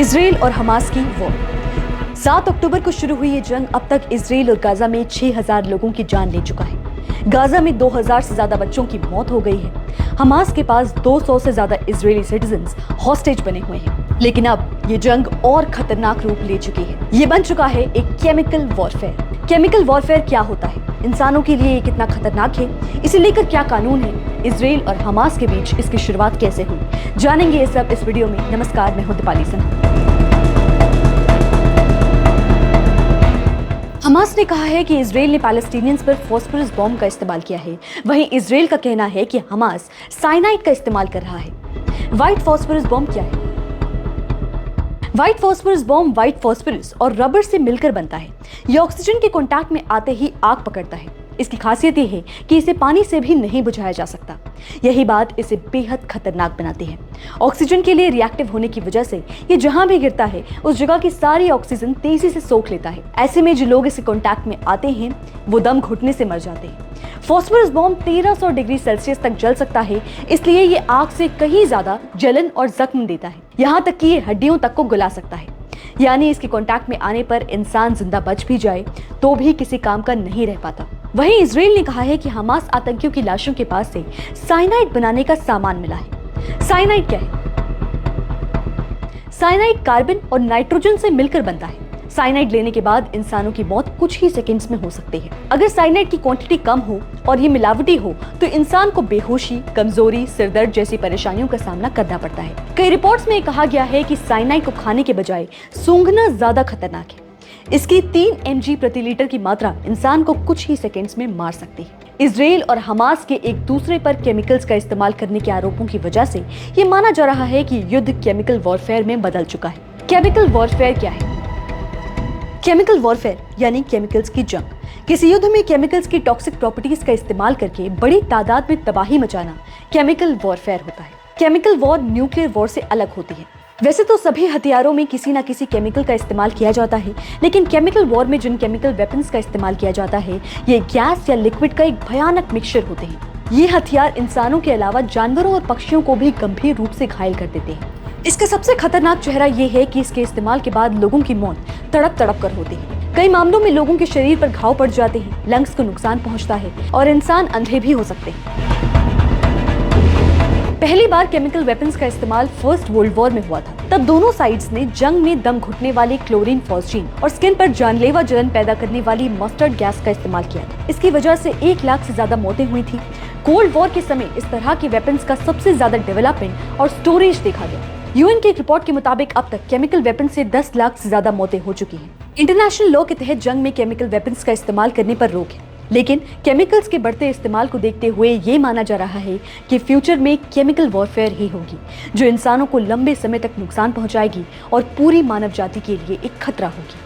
Israel और Hamas की war. 7 अक्टूबर को शुरू हुई ये जंग अब तक इजराइल और गाजा में 6000 लोगों की जान ले चुका है। गाजा में 2000 से ज्यादा बच्चों की मौत हो गई है। हमास के पास 200 से ज्यादा इजरायली सिटीजन्स हॉस्टेज बने हुए हैं। लेकिन अब ये जंग और खतरनाक रूप ले चुकी है। ये बन चुका है एक केमिकल वॉरफेयर। केमिकल वॉरफेयर क्या होता है, इंसानों के लिए ये कितना खतरनाक है, इसे लेकर क्या कानून है, इजराइल और हमास के बीच इसकी शुरुआत कैसे हुई, जानेंगे ये सब इस वीडियो में। नमस्कार, मैं हूं दीपाली सिन्हा। हमास ने कहा है कि इजराइल ने पैलेस्टीनियंस पर फॉस्फोरस बॉम्ब का इस्तेमाल किया है। वहीं इजराइल का कहना है कि हमास साइनाइड का इस्तेमाल कर रहा है। व्हाइट फॉस्फोरस बॉम्ब क्या है? White phosphorus bomb white phosphorus और रबर से मिलकर बनता है। यह ऑक्सीजन के कांटेक्ट में आते ही आग पकड़ता है। इसकी खासियत यह है कि इसे पानी से भी नहीं बुझाया जा सकता। यही बात इसे बेहद खतरनाक बनाती है। ऑक्सीजन के लिए रिएक्टिव होने की वजह से ये जहां भी गिरता है उस जगह की सारी ऑक्सीजन तेजी से सोख लेता है। ऐसे में जो लोग इसे कांटेक्ट में आते हैं वो दम घुटने से मर जाते हैं। फॉस्फोरस बॉम्ब 1300 डिग्री सेल्सियस तक जल सकता है, इसलिए ये आग से कहीं ज्यादा जलन और जख्म देता है। यहाँ तक कि ये हड्डियों तक को गला सकता है। यानी इसके कांटेक्ट में आने पर इंसान जिंदा बच भी जाए तो भी किसी काम का नहीं रह पाता। वहीं इजराइल ने कहा है कि हमास आतंकियों की लाशों के पास से साइनाइड बनाने का सामान मिला है। साइनाइड क्या है? साइनाइड कार्बन और नाइट्रोजन से मिलकर बनता है। साइनाइड लेने के बाद इंसानों की मौत कुछ ही सेकंड्स में हो सकती है। अगर साइनाइड की क्वांटिटी कम हो और ये मिलावटी हो तो इंसान को बेहोशी, कमजोरी, सिरदर्द जैसी परेशानियों का सामना करना पड़ता है। कई रिपोर्ट्स में कहा गया है कि साइनाइड को खाने के बजाय सूंघना ज्यादा खतरनाक है। इसकी 3 mg प्रति लीटर की मात्रा इंसान को कुछ ही सेकंड्स में मार सकती है। इजराइल और हमास के एक दूसरे पर केमिकल्स का इस्तेमाल करने के आरोपों की वजह से ये माना जा रहा है कि युद्ध केमिकल वॉरफेयर में बदल चुका है। केमिकल वॉरफेयर क्या है? केमिकल वॉरफेयर यानी केमिकल्स की जंग। किसी युद्ध में केमिकल्स की टॉक्सिक प्रॉपर्टीज का इस्तेमाल करके बड़ी तादाद में तबाही मचाना केमिकल वॉरफेयर होता है। केमिकल वॉर न्यूक्लियर वॉर से अलग होती है। वैसे तो सभी हथियारों में किसी न किसी केमिकल का इस्तेमाल किया जाता है, लेकिन केमिकल वॉर में जिन केमिकल वेपन्स का इस्तेमाल किया जाता है ये गैस या लिक्विड का एक भयानक मिक्सचर होते हैं। ये हथियार इंसानों के अलावा जानवरों और पक्षियों को भी गंभीर रूप से घायल कर देते हैं। इसका सबसे खतरनाक चेहरा ये है कि इसके इस्तेमाल के बाद लोगों की मौत तड़प तड़प कर होती है। कई मामलों में लोगों के शरीर पर घाव पड़ जाते हैं, लंग्स को नुकसान पहुंचता है और इंसान अंधे भी हो सकते हैं। पहली बार केमिकल वेपन्स का इस्तेमाल फर्स्ट वर्ल्ड वॉर में हुआ था। तब दोनों साइड्स ने जंग में दम घुटने वाली क्लोरीन फॉस्जीन और स्किन पर जानलेवा जलन पैदा करने वाली मस्टर्ड गैस का इस्तेमाल किया था। इसकी वजह से 1 लाख से ज्यादा मौतें हुई थी। कोल्ड वॉर के समय इस तरह के वेपन्स का सबसे ज्यादा डेवलपमेंट और स्टोरेज देखा गया। यूएन की एक रिपोर्ट के मुताबिक अब तक केमिकल वेपन से 10 लाख से ज्यादा मौतें हो चुकी हैं। इंटरनेशनल लॉ के तहत जंग में केमिकल वेपन्स का इस्तेमाल करने पर रोक है, लेकिन केमिकल्स के बढ़ते इस्तेमाल को देखते हुए ये माना जा रहा है कि फ्यूचर में केमिकल वॉरफेयर ही होगी, जो इंसानों को लंबे समय तक नुकसान पहुंचाएगी और पूरी मानव जाति के लिए एक खतरा होगी।